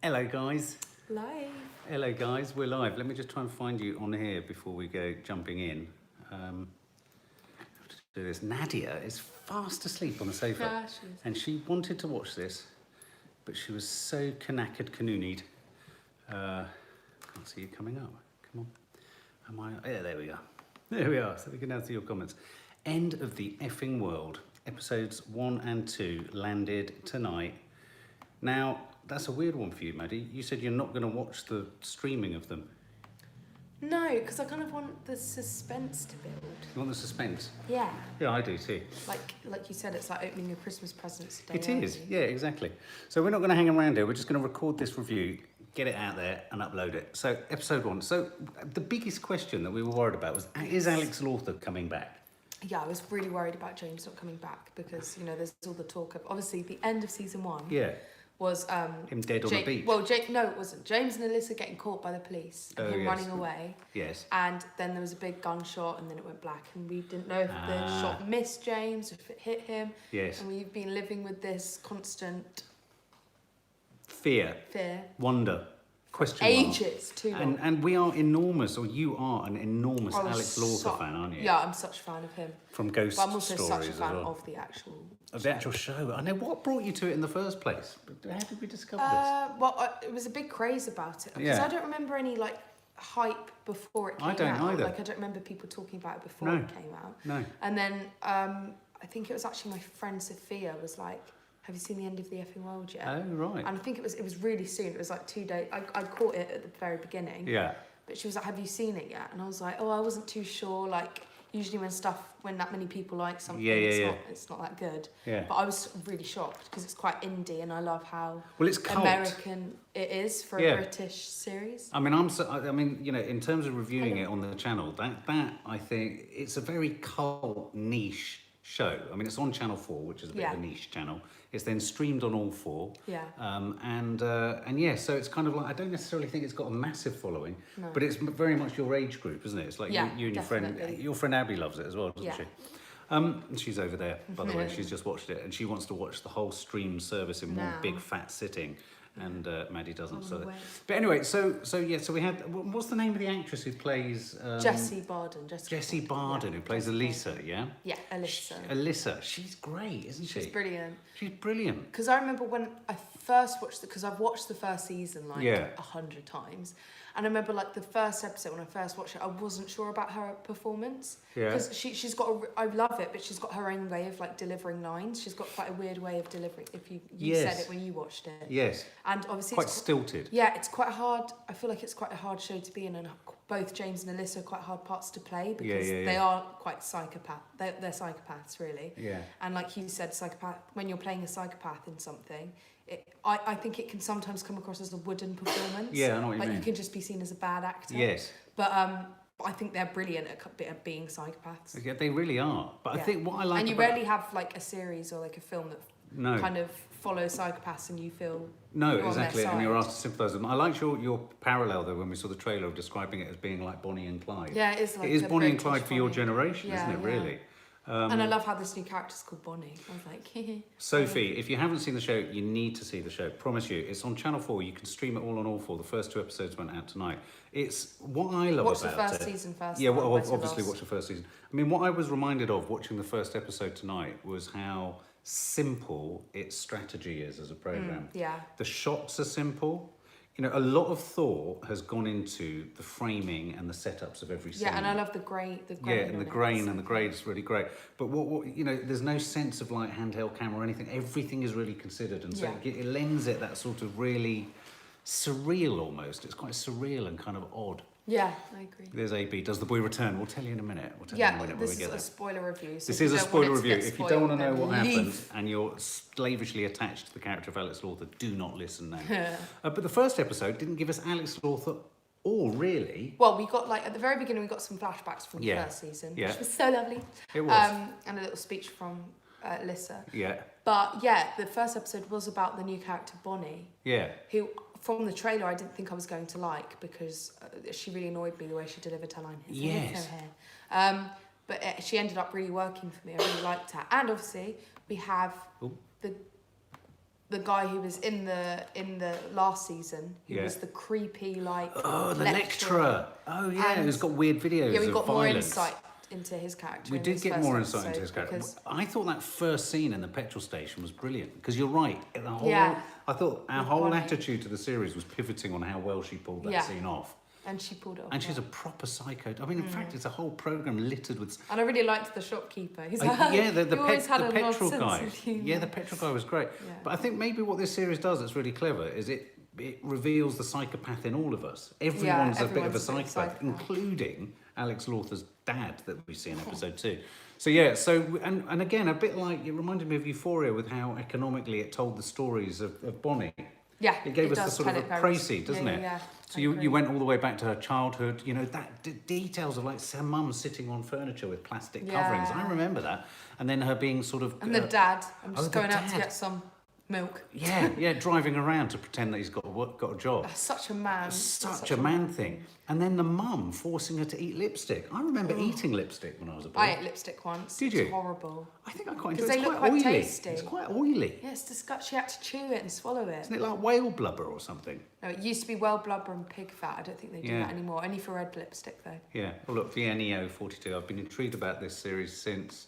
Hello guys. Live. Hello guys, we're live. Let me just try and find you on here before we go jumping in. Have to do this. Nadia is fast asleep on the sofa. Yeah, she is. And she wanted to watch this, but she was so knackered, can't see you coming up. Come on. Yeah, there we go. There we are, so we can now see your comments. End of the effing world. Episodes 1 and 2 landed tonight. Now, that's a weird one for you, Maddie. You said you're not going to watch the streaming of them. No, because I kind of want the suspense to build. You want the suspense? Yeah. Yeah, I do too. Like you said, it's like opening your Christmas presents today. It is, yeah, exactly. So we're not going to hang around here. We're just going to record this review, get it out there and upload it. So, episode 1. So, the biggest question that we were worried about was, is Alex Lawther coming back? Yeah, I was really worried about James not coming back because, you know, there's all the talk of, obviously, the end of season 1. Yeah. Was him dead on the beach. Well, no, it wasn't. James and Alyssa getting caught by the police and him running away. Yes. And then there was a big gunshot and then it went black and we didn't know if the shot missed James, if it hit him. Yes. And we've been living with this constant fear, wonder, question ages too long. And we are enormous, or you are an enormous Alex Lawther fan, aren't you? Yeah, I'm such a fan of him. From Ghost Stories. But I'm also such a fan well. of the actual show. I know. What brought you to it in the first place? How did we discover this? Well, it was a big craze about it because I don't remember any like hype before it came out. I don't either. Like I don't remember people talking about it before it came out. No. And then I think it was actually my friend Sophia was like, "Have you seen the end of the effing world yet?" Oh right. And I think it was really soon. It was like 2 days. I caught it at the very beginning. Yeah. But she was like, "Have you seen it yet?" And I was like, "Oh, I wasn't too sure." Like usually when that many people like something, it's not that good. Yeah. But I was really shocked because it's quite indie, and I love how it's cult. American it is for a British series. I mean, you know, in terms of reviewing it on the channel, that I think it's a very cult niche show. I mean, it's on Channel 4, which is a bit of a niche channel. It's then streamed on all 4. Yeah. And yeah, so it's kind of like, I don't necessarily think it's got a massive following, but it's very much your age group, isn't it? It's like you and your friend Abby loves it as well, doesn't she? She's over there, by the way. She's just watched it, and she wants to watch the whole stream service in one big fat sitting. And Maddie doesn't. But anyway, so we had. What's the name of the actress who plays? Jessie Barden. Jessie Barden, who plays Alyssa. Yeah. Yeah, Alyssa. Alyssa, she's great, isn't she? She's brilliant. She's brilliant. Because I remember when I first watched it, because I've watched the first season like 100 times. And I remember like the first episode when I first watched it, I wasn't sure about her performance. Yeah. Because she's got I love it, but she's got her own way of like delivering lines. She's got quite a weird way of delivering. If you said it when you watched it. Yes. And obviously quite stilted. Yeah, it's quite hard. I feel like it's quite a hard show to be in, and both James and Alyssa are quite hard parts to play because they are quite psychopath. They're psychopaths, really. Yeah. And like you said, psychopath. When you're playing a psychopath in something, I think it can sometimes come across as a wooden performance. Yeah, I know what you mean. Like you can just be seen as a bad actor. Yes. But I think they're brilliant at being psychopaths. Yeah, they really are. But I think what I like. And you rarely have like a series or like a film that kind of follows psychopaths and you feel. No, exactly, and you're asked to sympathise with them. I liked your parallel though when we saw the trailer of describing it as being like Bonnie and Clyde. Yeah, it is. Like it is Bonnie and Clyde for your generation, isn't it? Really. And I love how this new character's called Bonnie. I was like, Sophie, if you haven't seen the show, you need to see the show. Promise you, it's on Channel 4. You can stream it all on all 4. The first 2 episodes went out tonight. It's what I love about it. Watch the first season first. Yeah, well, obviously watch the first season. I mean, what I was reminded of watching the first episode tonight was how simple its strategy is as a program. The shots are simple. You know, a lot of thought has gone into the framing and the setups of every scene. Yeah, and I love the grain. And the grain and the grade is really great. But what you know, there's no sense of like handheld camera or anything. Everything is really considered, and so it lends it that sort of really surreal almost. It's quite surreal and kind of odd. Yeah, I agree. There's AB. Does the boy return? We'll tell you in a minute. This is a spoiler review. So this is a spoiler review. If you don't want to know what happened and you're slavishly attached to the character of Alex Lawther, do not listen now. But the first episode didn't give us Alex Lawther all, really. Well, we got like, at the very beginning, we got some flashbacks from the first season, which was so lovely. It was. And a little speech from Alyssa. Yeah. But yeah, the first episode was about the new character, Bonnie. Yeah. Who, from the trailer, I didn't think I was going to like because she really annoyed me the way she delivered her line. Yes. But she ended up really working for me. I really liked her. And obviously, we have the the guy who was in the last season, who was the creepy the lecturer. Oh yeah, who's got weird videos. Yeah, we got more violence. insight into his character. We did get more insight into his character. I thought that first scene in the petrol station was brilliant because you're right. I thought our whole attitude to the series was pivoting on how well she pulled that scene off. And she pulled it off. And she's a proper psycho. I mean, in fact, it's a whole programme littered with... And I really liked the shopkeeper. The petrol guy. Yeah, the petrol guy was great. Yeah. But I think maybe what this series does that's really clever is it reveals the psychopath in all of us. Everyone's a bit of a psychopath, including Alex Lawther's dad that we see in episode 2. So yeah, and again, a bit like, it reminded me of Euphoria with how economically it told the stories of Bonnie. Yeah, it gave us the sort of a précis, doesn't it? Yeah. So you went all the way back to her childhood, you know, that details of like her mum sitting on furniture with plastic coverings. I remember that. And then her being sort of... And the dad, I'm just going out to get some milk. Yeah, driving around to pretend that he's got a job. That's such a man. Such a man thing. And then the mum forcing her to eat lipstick. I remember eating lipstick when I was a boy. I ate lipstick once. Did you? It's horrible. I think I quite enjoyed it. Because they look quite tasty. It's quite oily. Yeah, it's disgusting. She had to chew it and swallow it. Isn't it like whale blubber or something? No, it used to be whale blubber and pig fat. I don't think they do that anymore. Only for red lipstick, though. Yeah. Well, look, VNEO 42. I've been intrigued about this series since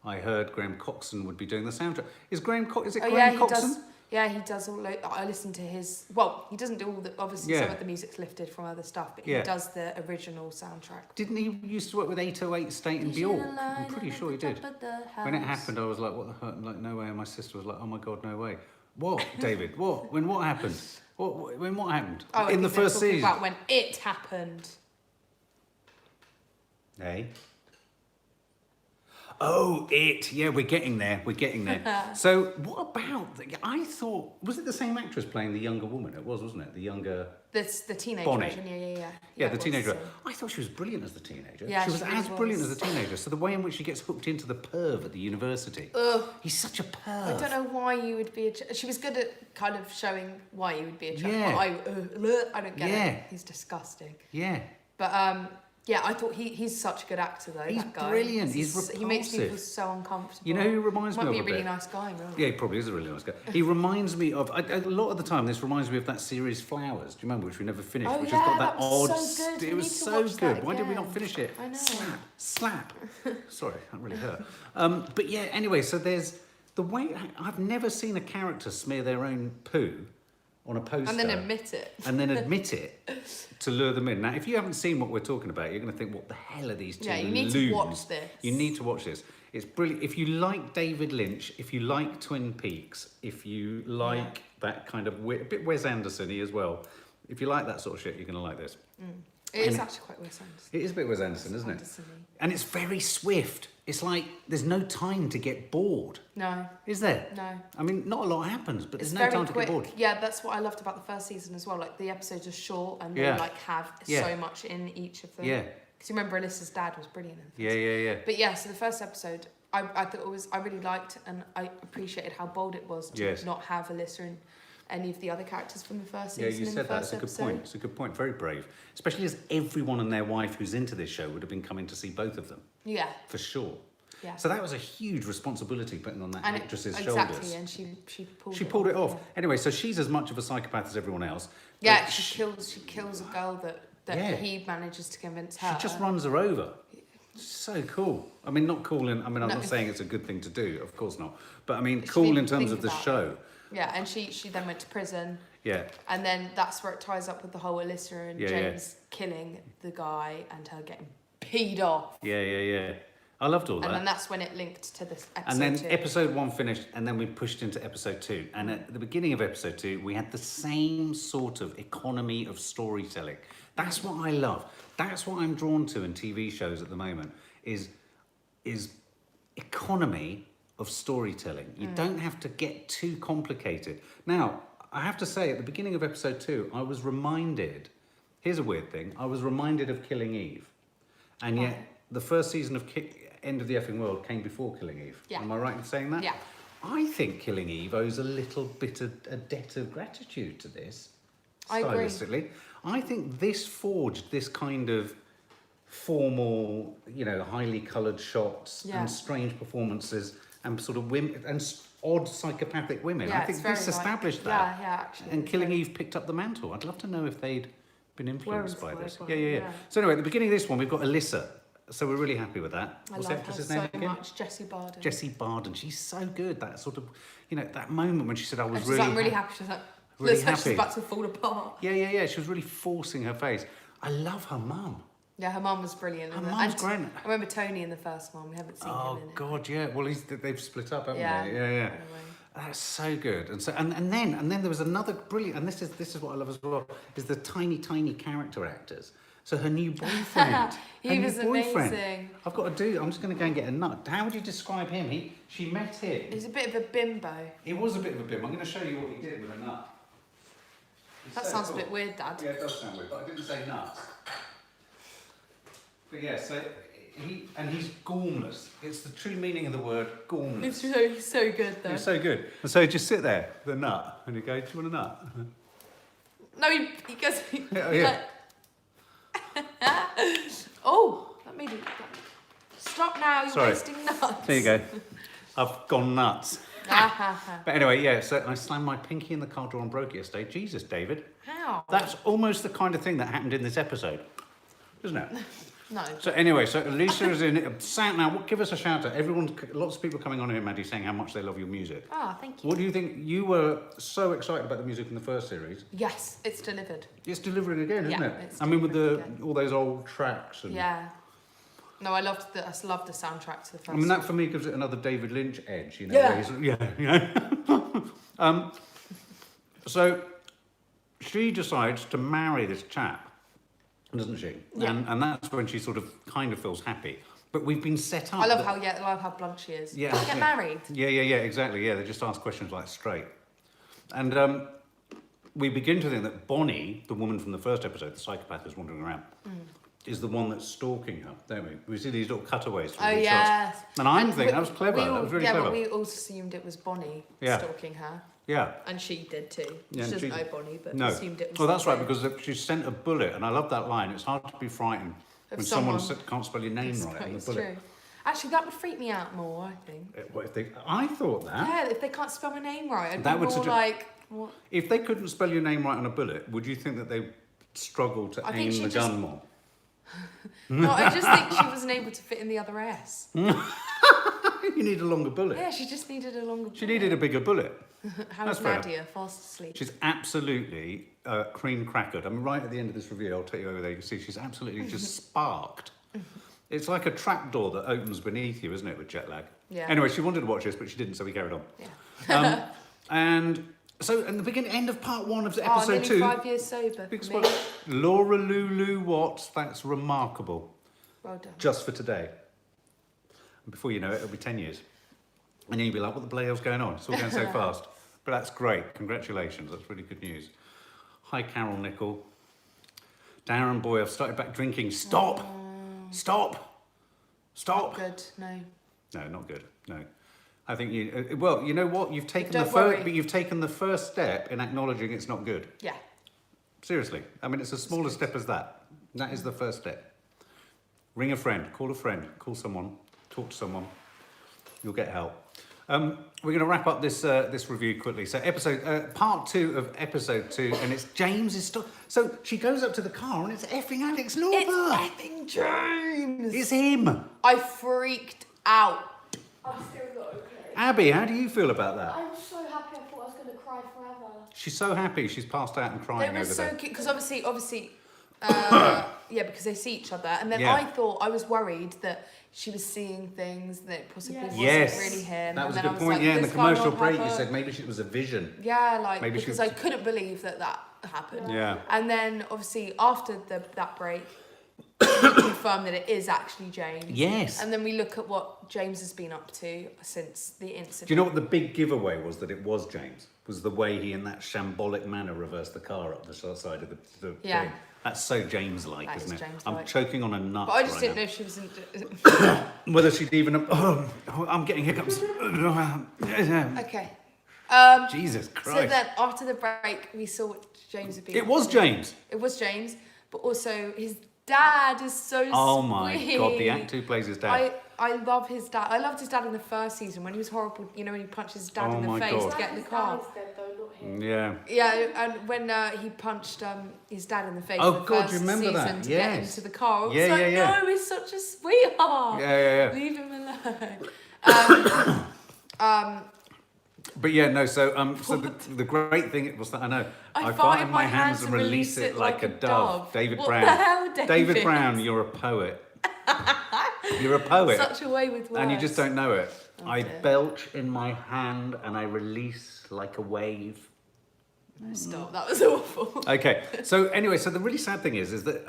I heard Graham Coxon would be doing the soundtrack. Is it Graham Coxon? Yeah, he does all. I listen to his. Well, he doesn't do all the. Obviously, some of the music's lifted from other stuff, but he does the original soundtrack. Didn't he used to work with 808 State and Bjork? I'm pretty sure he did. When it happened, I was like, "What the hell?" Like, no way. And my sister was like, "Oh my god, no way." What, David? What? When what happened? When what happened? Oh, in the first season. About when it happened. Hey. Oh, it. Yeah, we're getting there. So, what about... I thought... Was it the same actress playing the younger woman? It was, wasn't it? The younger... The teenager Bonnie. Version, Yeah, the teenager. I thought she was brilliant as the teenager. Yeah, she was as brilliant as the teenager. So the way in which she gets hooked into the perv at the university. Ugh. He's such a perv. I don't know why you would be she was good at kind of showing why you would be a child. Yeah. I don't get it. He's disgusting. Yeah. But, yeah, I thought he's such a good actor though. He's that guy. Brilliant. He's repulsive. He makes people so uncomfortable. You know who reminds me of? Might be a really nice guy, really. Yeah, he probably is a really nice guy. He reminds me of a lot of the time. This reminds me of that series Flowers. Do you remember, which we never finished? Which has got that odd. So good. It was so good. Why did we not again. finish it? I know. Slap. Sorry, that really hurt. But yeah. Anyway, so there's the way I've never seen a character smear their own poo on a poster. And then admit it. To lure them in. Now, if you haven't seen what we're talking about, you're going to think, what the hell are these two Yeah, you need to watch this. You need to watch this. It's brilliant. If you like David Lynch, if you like Twin Peaks, if you like that kind of... a bit Wes Anderson-y as well. If you like that sort of shit, you're going to like this. It is actually quite Wes Anderson. It is a bit Wes Anderson, isn't it? And it's very swift. It's like there's no time to get bored. No. Is there? No. I mean, not a lot happens, but there's no time to get bored. Yeah, that's what I loved about the first season as well. Like, the episodes are short and they have so much in each of them. Yeah. Because you remember Alyssa's dad was brilliant in the first. Yeah. But yeah, so the first episode, I thought it was... I really liked and I appreciated how bold it was to not have Alyssa and any of the other characters from the first season. Yeah, you said that. It's a good point. It's a good point. Very brave. Especially as everyone and their wife who's into this show would have been coming to see both of them. Yeah. For sure. Yeah. So that was a huge responsibility putting on that actress's shoulders. Exactly, and she pulled it off. Yeah. Anyway, so she's as much of a psychopath as everyone else. Yeah, she kills a girl that he manages to convince her. She just runs her over. So cool. I mean, not cool in... I mean, I'm not saying it's a good thing to do. Of course not. But I mean, cool in terms of the show. Yeah, and she then went to prison. Yeah. And then that's where it ties up with the whole Alyssa and James killing the guy and her getting peed off. Yeah. I loved all that. And then that's when it linked to this episode. And then episode 1 finished, and then we pushed into episode 2. And at the beginning of episode 2, we had the same sort of economy of storytelling. That's what I love. That's what I'm drawn to in TV shows at the moment, is economy of storytelling. You don't have to get too complicated. Now, I have to say, at the beginning of episode 2, I was reminded... Here's a weird thing. I was reminded of Killing Eve. And yet, the first season of End of the Effing World came before Killing Eve. Yeah. Am I right in saying that? Yeah. I think Killing Eve owes a little bit of a debt of gratitude to this. I stylistically. agree. I think this forged this kind of formal, highly coloured shots and strange performances and sort of odd psychopathic women. I think this established that. Yeah, actually. And Killing Eve picked up the mantle. I'd love to know if they'd been influenced by this. Yeah. So anyway, at the beginning of this one, we've got Alyssa. So we're really happy with that. What's the actress's name again? Much. Jessie Barden. Jessie Barden. She's so good. That sort of, that moment when she said, I was really... I'm really happy. She's like, really happy. She's about to fall apart. Yeah. She was really forcing her face. I love her mum. Yeah, her mum was brilliant. Her mum's great. I remember Tony in the first one. We haven't seen him in it. Oh, God, yeah. Well, they've split up, haven't they? Yeah. Anyway. That's so good. And then there was another brilliant, and this is what I love as well, is the tiny character actors. So her new boyfriend. He was amazing. I'm just going to go and get a nut. How would you describe him? She met him. He's a bit of a bimbo. He was a bit of a bimbo. I'm going to show you what he did with a nut. That sounds a bit weird, Dad. Yeah, it does sound weird, but I didn't say nuts. But yeah, so he's gormless. It's the true meaning of the word gormless. It's so good though. It's so good. And so just sit there, the nut, and you go, do you want a nut? No, he goes. Yeah. Oh, that made it. Stop now, you're wasting nuts. There you go. I've gone nuts. But anyway, yeah, so I slammed my pinky in the car door and broke it yesterday. Jesus, David. How? That's almost the kind of thing that happened in this episode, isn't it? No. So anyway, so Alicia is in it. Now, give us a shout out. Lots of people coming on here, Maddie, saying how much they love your music. Ah, thank you. What do you think? You were so excited about the music in the first series. Yes, it's delivered. It's delivering again, isn't it? It's with all those old tracks. And... Yeah. No, I loved the soundtrack to the first. I mean, that for me gives it another David Lynch edge, Yeah. So she decides to marry this chap, doesn't she? Yeah. And that's when she sort of kind of feels happy. But we've been set up. I love how blunt she is. Yeah. Get married. Yeah, exactly. Yeah, they just ask questions like straight. And we begin to think that Bonnie, the woman from the first episode, the psychopath who's wandering around, is the one that's stalking her, don't we? We see these little cutaways from these shots. And I'm thinking, that was clever. That was really clever. Yeah, but we all assumed it was Bonnie stalking her. Yeah. And she did too. Yeah, she doesn't know Bonnie, but assumed it was. Well, that's right, because she sent a bullet, and I love that line. It's hard to be frightened when someone can't spell your name right on the bullet. True. Actually, that would freak me out more, I think. I thought that. Yeah, if they can't spell my name right, I'd be more like... What? If they couldn't spell your name right on a bullet, would you think that they struggled to aim the gun more? No, I just think she wasn't able to fit in the other S. You need a longer bullet. Yeah, she just needed a longer bullet. She needed a bigger bullet. How's Nadia? Fast asleep. She's absolutely cream crackered. I mean, right at the end of this review, I'll take you over there. You can see she's absolutely just sparked. It's like a trapdoor that opens beneath you, isn't it, with jet lag? Yeah. Anyway, she wanted to watch this, but she didn't, so we carried on. Yeah. And so, at the end of part 1 of episode 2... 5 years sober for me. Laura Lulu Watts, that's remarkable. Well done. Just for today. And before you know it, it'll be 10 years. And then you'll be like, what the bloody hell's going on? It's all going so fast. But that's great. Congratulations. That's really good news. Hi, Carol Nickel. Darren, boy, I've started back drinking. Stop! Stop! Stop! Not good, no. No, not good, no. I think you... well, you know what? You've taken the first step in acknowledging it's not good. Yeah. Seriously. I mean, it's as small a step as that. That is the first step. Ring a friend, call someone, talk to someone. You'll get help. We're going to wrap up this review quickly. So part 2 of episode 2, and it's James's story. So she goes up to the car, and it's effing Alex Lawther. It's effing James. It's him. I freaked out. I'm still not okay. Abby, how do you feel about that? I'm so happy. I thought I was going to cry forever. She's so happy. She's passed out and crying over there. It was so cute because obviously, because they see each other, and then I was worried that she was seeing things that possibly wasn't really him. That was and a then good point. Like, in the commercial break, you said maybe it was a vision. Yeah, because I couldn't believe that happened. Yeah. And then obviously after that break, we confirm that it is actually James. Yes. And then we look at what James has been up to since the incident. Do you know what the big giveaway was that it was James? Was the way he, in that shambolic manner, reversed the car up the side of the thing. That's so James-like, isn't it? James-like. I'm choking on a nut. But I just didn't know if she was in... Whether she'd even... Oh, I'm getting hiccups. Okay. Jesus Christ. So then, after the break, we saw what James had been... It was James. It was James, but also his dad is so sweet. Oh my God, the actor who plays his dad. I love his dad. I loved his dad in the first season when he was horrible. You know, when he punched his dad in the face to get in the car. Yeah. Yeah, and when he punched his dad in the face. Oh in the God, first you remember season that? to get into the car. I was like, no, he's such a sweetheart. Yeah. Leave him alone. But yeah, no. So the great thing was that I know I fart in my hands and release it like a dove. David Brown. What the hell, David Brown, you're a poet. You're a poet. Such a way with words. And you just don't know it. Oh, I dear. belch in my hand and I release like a wave. Stop, that was awful. Okay, so anyway, so the really sad thing is that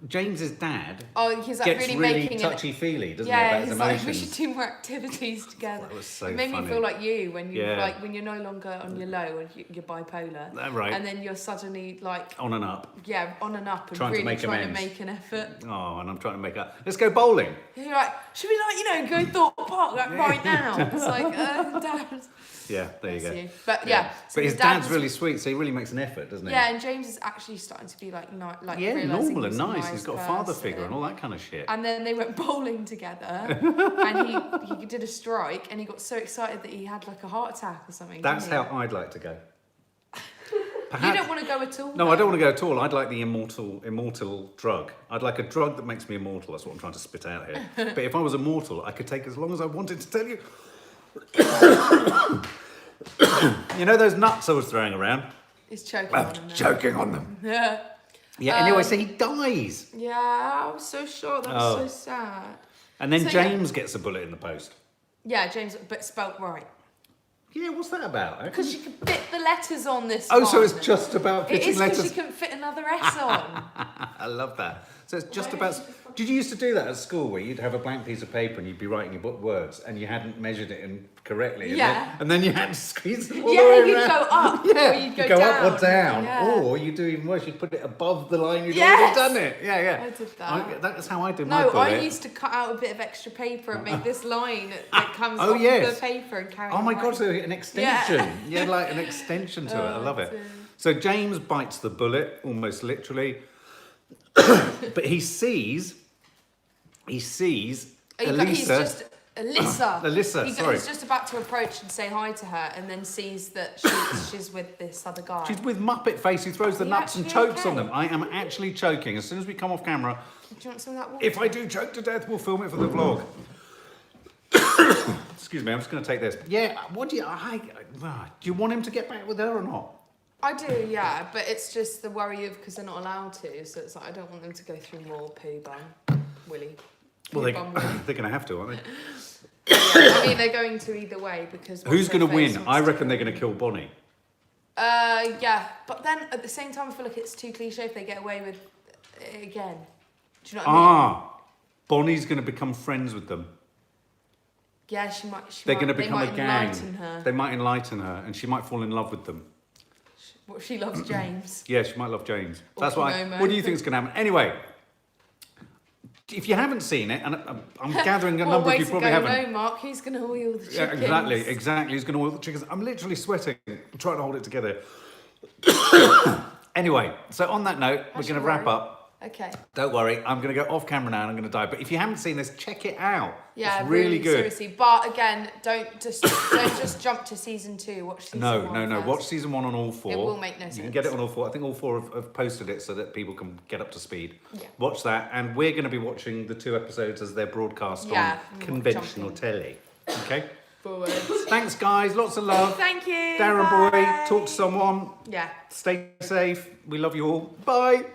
James's dad he's like gets really really making touchy-feely, doesn't he, yeah, about his he's emotions? like, we should do more activities together. That was so it made funny. me feel like you when you Yeah. like when you're no longer on your low and you're bipolar. Right. And then you're suddenly like On and up. yeah, on and up and Trying to really make trying amends. to make an effort. Oh, and I'm trying to make up. Let's go bowling. You're like, should we like, go Thorpe Park like right now? It's like, Dad. Yeah, there you go. You. But yeah. So But his dad dad's was- really sweet, so he really makes an effort, doesn't he? Yeah, and James is actually starting to be like Yeah, realising normal and he's a nice. He's got a father person. figure and all that kind of shit. And then they went bowling together, and he did a strike, and he got so excited that he had like a heart attack or something. That's didn't how I'd like to go. he? You don't want to go at all. No, I don't want to go at all. I'd like the immortal drug. I'd like a drug that makes me immortal. That's what I'm trying to spit out here. But if I was immortal, I could take as long as I wanted to tell you. You know those nuts I was throwing around? He's choking on him. Choking on them. Yeah. Yeah, anyway, so he dies. Yeah, I was so shocked. That was so sad. And then So, James gets a bullet in the post. Yeah, James, but spelt right. Yeah, what's that about? Because she could fit the letters on this Oh, so one. it's just about It fitting is because letters. she couldn't fit another S on. I love that. So it's just about... Did you used to do that at school where you'd have a blank piece of paper and you'd be writing your words and you hadn't measured it in correctly? Yeah. And then you had to squeeze it all the Yeah, way you'd around. go up Yeah, or you'd go go down. up or down. Yeah. Or you do even worse, you'd put it above the line you'd Yes! already done it. Yeah. I did that. That's how I did my No, bullet. I used to cut out a bit of extra paper and make this line that comes Oh, off yes. the paper and carry Oh my it God, away. so an extension. Yeah, like an extension to it. I love it. dear. So James bites the bullet, almost literally. But he sees He's Alyssa. just Alyssa. Alyssa, sorry. He's just about to approach and say hi to her, and then sees that she's with this other guy. She's with Muppet Face who throws the Are you nuts and actually chokes on okay? them. I am actually choking. As soon as we come off camera, Do you want some of that water? if I do choke to death, we'll film it for the vlog. Excuse me, I'm just going to take this. Yeah, what do you want him to get back with her or not? I do, yeah, but it's just the worry of because they're not allowed to, so it's like I don't want them to go through more poo bum, Willy. Well, Poo bum Willy. they're going to have to, aren't they? Yeah, I mean, they're going to either way because... Who's going to win? wants I to- reckon they're going to kill Bonnie. Yeah, but then at the same time, I feel like it's too cliche if they get away with it again. Do you know what I mean? Bonnie's going to become friends with them. Yeah, They're going to they become might a gang. enlighten her. They might enlighten her, and she might fall in love with them. Well, she loves James. Yeah, she might love James. Or That's why. Momo. What do you think is going to happen? Anyway, if you haven't seen it, and I'm gathering a What number way of you to probably go, haven't. no, Mark, who's going to oil the chickens? Yeah, exactly. Who's going to oil the chickens? I'm literally sweating. I'm trying to hold it together. Anyway, so on that note, we're going to wrap up. Okay. Don't worry, I'm going to go off camera now and I'm going to die. But if you haven't seen this, check it out. Yeah, it's really good. Seriously, but again, don't just jump to season 2. Watch season 1 No. first. Watch season 1 on all 4. It will make no You can sense. get it on all 4. I think all 4 have posted it so that people can get up to speed. Yeah. Watch that, and we're going to be watching the 2 episodes as they're broadcast Yeah, on we're conventional jumping. telly. Okay. Forward. Thanks, guys. Lots of love. Thank you. Darren Bye. boy, talk to someone. Yeah. Stay safe. We love you all. Bye.